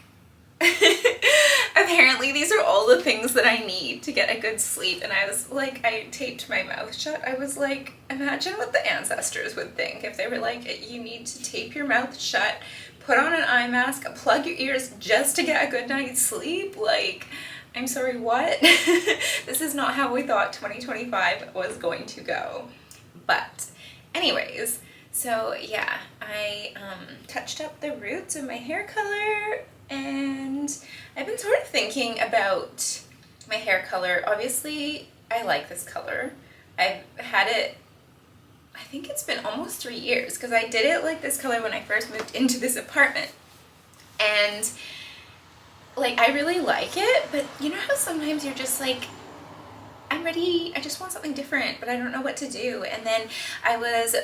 Apparently these are all the things that I need to get a good sleep, and I was like, I taped my mouth shut. I was like, imagine what the ancestors would think if they were like, you need to tape your mouth shut, put on an eye mask, plug your ears just to get a good night's sleep. Like, I'm sorry, what? This is not how we thought 2025 was going to go. But anyways, so yeah, I touched up the roots of my hair color, and I've been sort of thinking about my hair color. Obviously, I like this color. I've had it, I think it's been almost 3 years, because I did it like this color when I first moved into this apartment. And like, I really like it, but you know how sometimes you're just like, I'm ready, I just want something different, but I don't know what to do. And then I was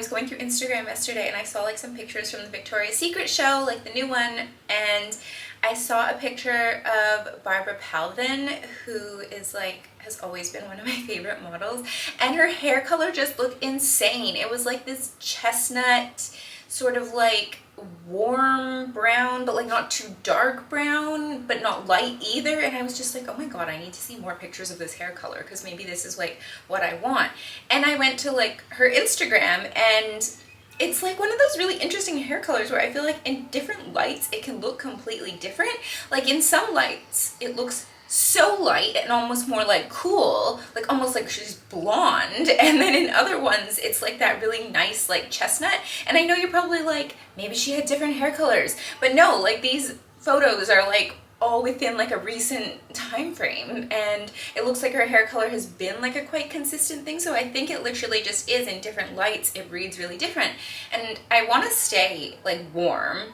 going through Instagram yesterday, and I saw like some pictures from the Victoria's Secret show, like the new one, and I saw a picture of Barbara Palvin, who is like, has always been one of my favorite models, and her hair color just looked insane. It was like this chestnut, sort of like warm brown, but like not too dark brown, but not light either. And I was just like, oh my god, I need to see more pictures of this hair color, because maybe this is like what I want. And I went to like her Instagram, and it's like one of those really interesting hair colors where I feel like in different lights it can look completely different. Like in some lights it looks so light and almost more like cool, like almost like she's blonde, and then in other ones it's like that really nice like chestnut. And I know you're probably like, maybe she had different hair colors, but no, like these photos are like all within like a recent time frame, and it looks like her hair color has been like a quite consistent thing. So I think it literally just is, in different lights it reads really different. And I want to stay like warm,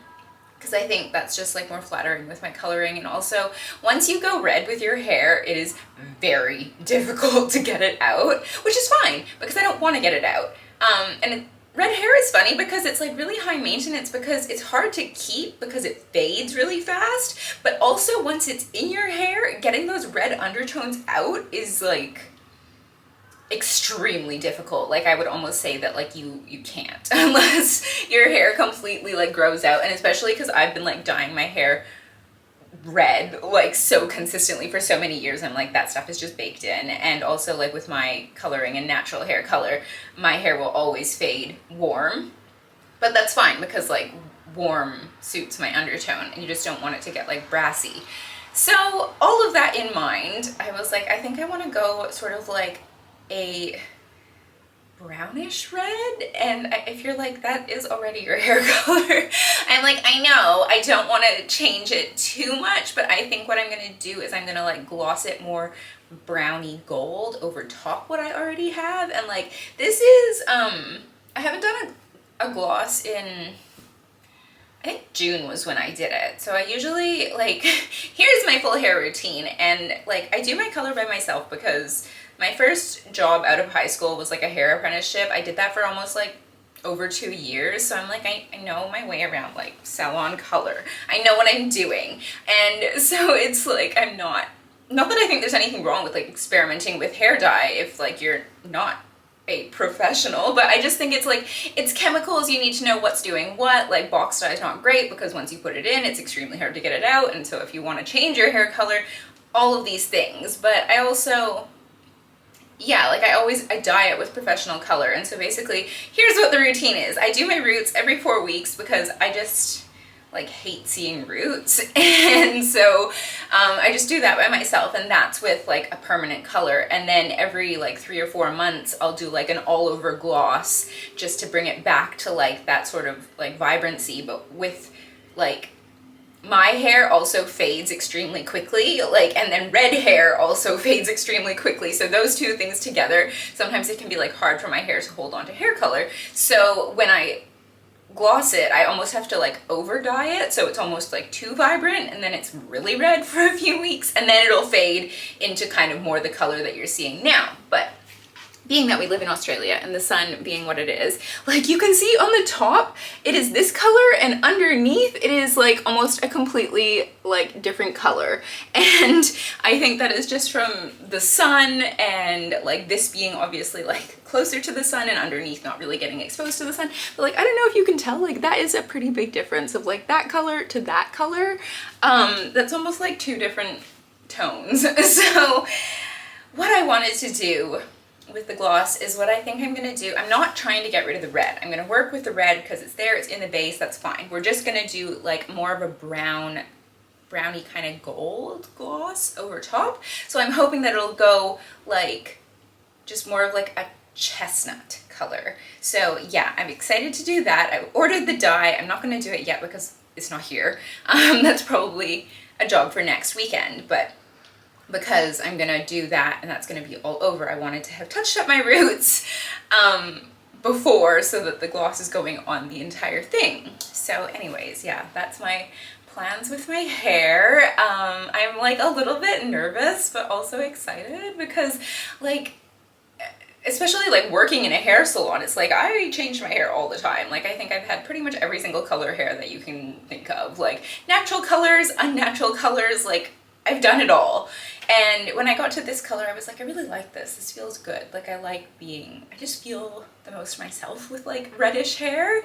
because I think that's just like more flattering with my coloring. And also, once you go red with your hair, it is very difficult to get it out, which is fine because I don't want to get it out. And red hair is funny because it's like really high maintenance because it's hard to keep because it fades really fast, but also once it's in your hair, getting those red undertones out is like extremely difficult. Like I would almost say that like you can't unless your hair completely like grows out, and especially because I've been like dyeing my hair red like so consistently for so many years, I'm like that stuff is just baked in. And also like with my coloring and natural hair color, my hair will always fade warm, but that's fine because like warm suits my undertone and you just don't want it to get like brassy. So all of that in mind, I was like, I think I want to go sort of like a brownish red. And if you're like, that is already your hair color, I'm like, I know I don't want to change it too much, but I think what I'm going to do is I'm going to like gloss it more browny gold over top what I already have. And like this is I haven't done a gloss in, I think June was when I did it. So I usually like, here's my full hair routine, and like I do my color by myself because my first job out of high school was like a hair apprenticeship. I did that for almost like over 2 years. So I'm like, I know my way around like salon color. I know what I'm doing. And so it's like, I'm not that I think there's anything wrong with like experimenting with hair dye if like you're not a professional, but I just think it's like, it's chemicals, you need to know what's doing what. Like box dye is not great because once you put it in, it's extremely hard to get it out. And so if you want to change your hair color, all of these things. But I also, yeah, like I dye it with professional color. And so basically, here's what the routine is. I do my roots every 4 weeks because I just like hate seeing roots. And so I just do that by myself, and that's with like a permanent color. And then every like 3 or 4 months, I'll do like an all over gloss just to bring it back to like that sort of like vibrancy, but with like, my hair also fades extremely quickly, like, and then red hair also fades extremely quickly. So those two things together, sometimes it can be like hard for my hair to hold on to hair color. So when I gloss it, I almost have to like over dye it. So it's almost like too vibrant, and then it's really red for a few weeks, and then it'll fade into kind of more the color that you're seeing now. But being that we live in Australia and the sun being what it is, like you can see on the top, it is this color, and underneath it is like almost a completely like different color. And I think that is just from the sun, and like this being obviously like closer to the sun and underneath not really getting exposed to the sun. But like, I don't know if you can tell, like that is a pretty big difference of like that color to that color. That's almost like 2 different tones. So what I wanted to do with the gloss is what I think I'm gonna do. I'm not trying to get rid of the red. I'm gonna work with the red because it's there, it's in the base, that's fine. We're just gonna do like more of a browny kind of gold gloss over top. So I'm hoping that it'll go like just more of like a chestnut color. So yeah, I'm excited to do that. I ordered the dye. I'm not gonna do it yet because it's not here. That's probably a job for next weekend, but because I'm gonna do that and that's gonna be all over, I wanted to have touched up my roots before, so that the gloss is going on the entire thing. So anyways, yeah, that's my plans with my hair. I'm like a little bit nervous but also excited because like, especially like working in a hair salon, it's like I change my hair all the time. Like I think I've had pretty much every single color hair that you can think of, like natural colors, unnatural colors, like I've done it all. And when I got to this color, I was like, I really like this. This feels good. Like I just feel the most myself with like reddish hair.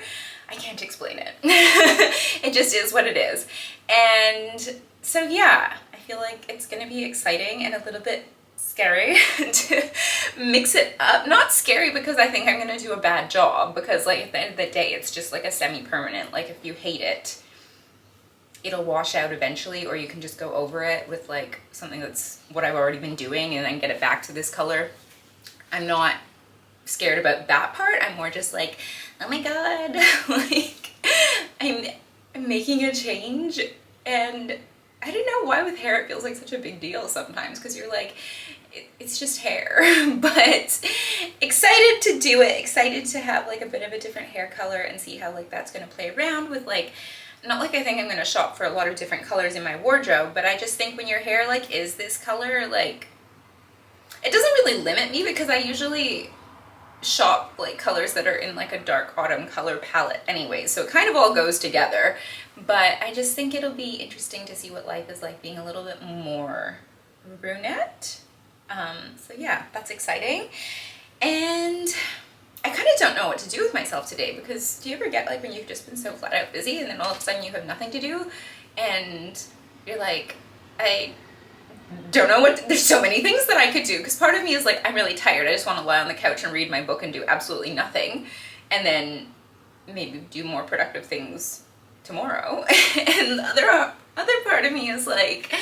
I can't explain it. It just is what it is. And so yeah, I feel like it's gonna be exciting and a little bit scary to mix it up. Not scary because I think I'm gonna do a bad job, because like at the end of the day, it's just like a semi-permanent. Like if you hate it, it'll wash out eventually, or you can just go over it with like something that's what I've already been doing and then get it back to this color. I'm not scared about that part. I'm more just like, oh my god, like I'm making a change. And I don't know why with hair it feels like such a big deal sometimes, because you're like, it's just hair. But excited to do it, excited to have like a bit of a different hair color and see how like that's gonna play around with like, not like I think I'm gonna shop for a lot of different colors in my wardrobe, but I just think when your hair like is this color, like it doesn't really limit me, because I usually shop like colors that are in like a dark autumn color palette anyway, so it kind of all goes together. But I just think it'll be interesting to see what life is like being a little bit more brunette. So yeah, that's exciting. And I kind of don't know what to do with myself today, because do you ever get like when you've just been so flat out busy and then all of a sudden you have nothing to do and you're like, I don't know what, there's so many things that I could do, because part of me is like, I'm really tired, I just want to lie on the couch and read my book and do absolutely nothing, and then maybe do more productive things tomorrow. And the other part of me is like,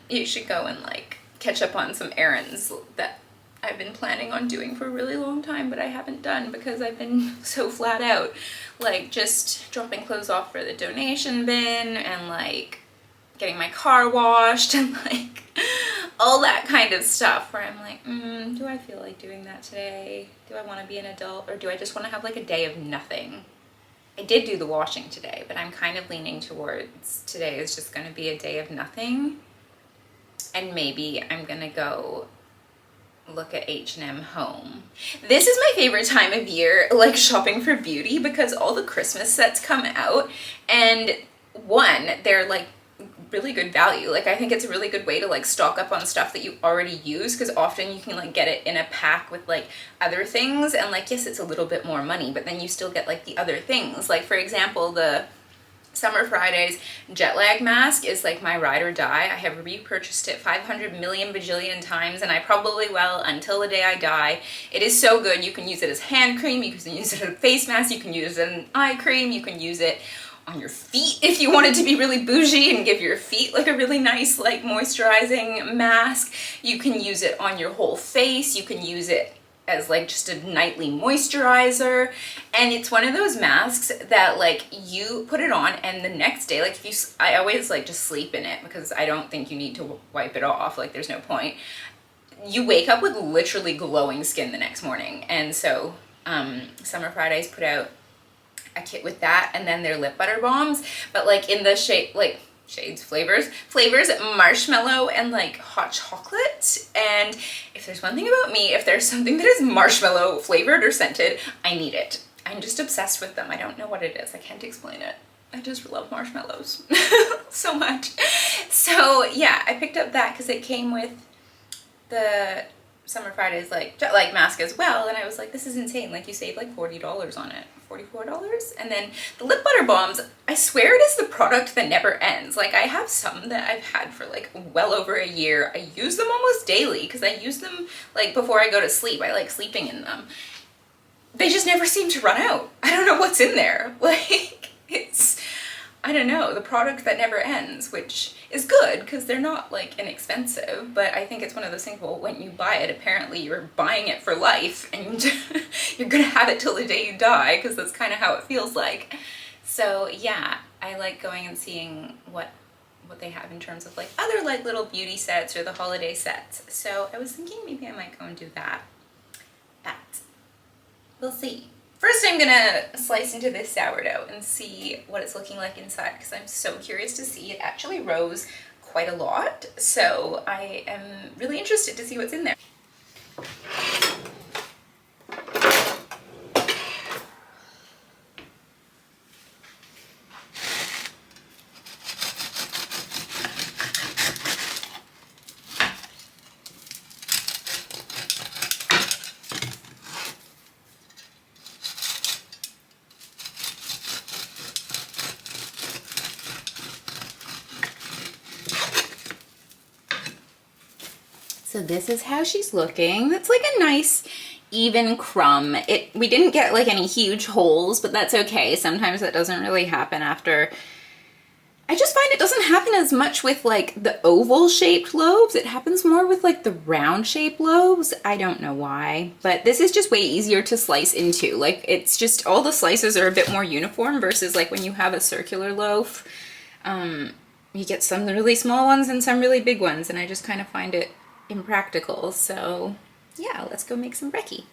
you should go and like catch up on some errands that I've been planning on doing for a really long time, but I haven't done because I've been so flat out, like just dropping clothes off for the donation bin and like getting my car washed and like all that kind of stuff, where I'm like, do I feel like doing that today? Do I want to be an adult, or do I just want to have like a day of nothing? I did do the washing today, but I'm kind of leaning towards today is just going to be a day of nothing, and maybe I'm going to go look at H&M Home. This is my favorite time of year, like shopping for beauty, because all the Christmas sets come out, and one, they're like really good value. Like I think it's a really good way to like stock up on stuff that you already use, because often you can like get it in a pack with like other things, and like yes, it's a little bit more money, but then you still get like the other things. Like for example, the Summer Fridays jet lag mask is like my ride or die. I have repurchased it 500 million bajillion times, and I probably will until the day I die. It is so good. You can use it as hand cream, you can use it as a face mask, you can use it as an eye cream, you can use it on your feet if you wanted to be really bougie and give your feet like a really nice like moisturizing mask. You can use it on your whole face, you can use it as like just a nightly moisturizer, and it's one of those masks that like you put it on and the next day, like if you, I always like just sleep in it because I don't think you need to wipe it off, like there's no point. You wake up with literally glowing skin the next morning. And so Summer Fridays put out a kit with that, and then their lip butter bombs, but like in the shade, like flavors, marshmallow and like hot chocolate. And if there's one thing about me, if there's something that is marshmallow flavored or scented, I need it. I'm just obsessed with them. I don't know what it is. I can't explain it. I just love marshmallows so much. So yeah, I picked up that because it came with the Summer Fridays like jet lag mask as well, and I was like, this is insane. Like you save like $40 on it. $44. And then the lip butter bombs, I swear it is the product that never ends. Like I have some that I've had for like well over a year. I use them almost daily because I use them like before I go to sleep. I like sleeping in them. They just never seem to run out. I don't know what's in there. Like it's, I don't know, the product that never ends, which is good because they're not like inexpensive, but I think it's one of those things, well, when you buy it, apparently you're buying it for life and you're gonna have it till the day you die, because that's kind of how it feels like. So yeah, I like going and seeing what they have in terms of like other like little beauty sets or the holiday sets. So I was thinking maybe I might go and do that, but we'll see. First, I'm gonna slice into this sourdough and see what it's looking like inside, because I'm so curious to see. It actually rose quite a lot, so I am really interested to see what's in there. So this is how she's looking. That's like a nice even crumb. We didn't get like any huge holes, but that's okay. Sometimes that doesn't really happen after. I just find it doesn't happen as much with like the oval shaped loaves. It happens more with like the round shaped loaves. I don't know why, but this is just way easier to slice into. Like it's just, all the slices are a bit more uniform versus like when you have a circular loaf, you get some really small ones and some really big ones, and I just kind of find it impractical. So yeah, let's go make some brekkie.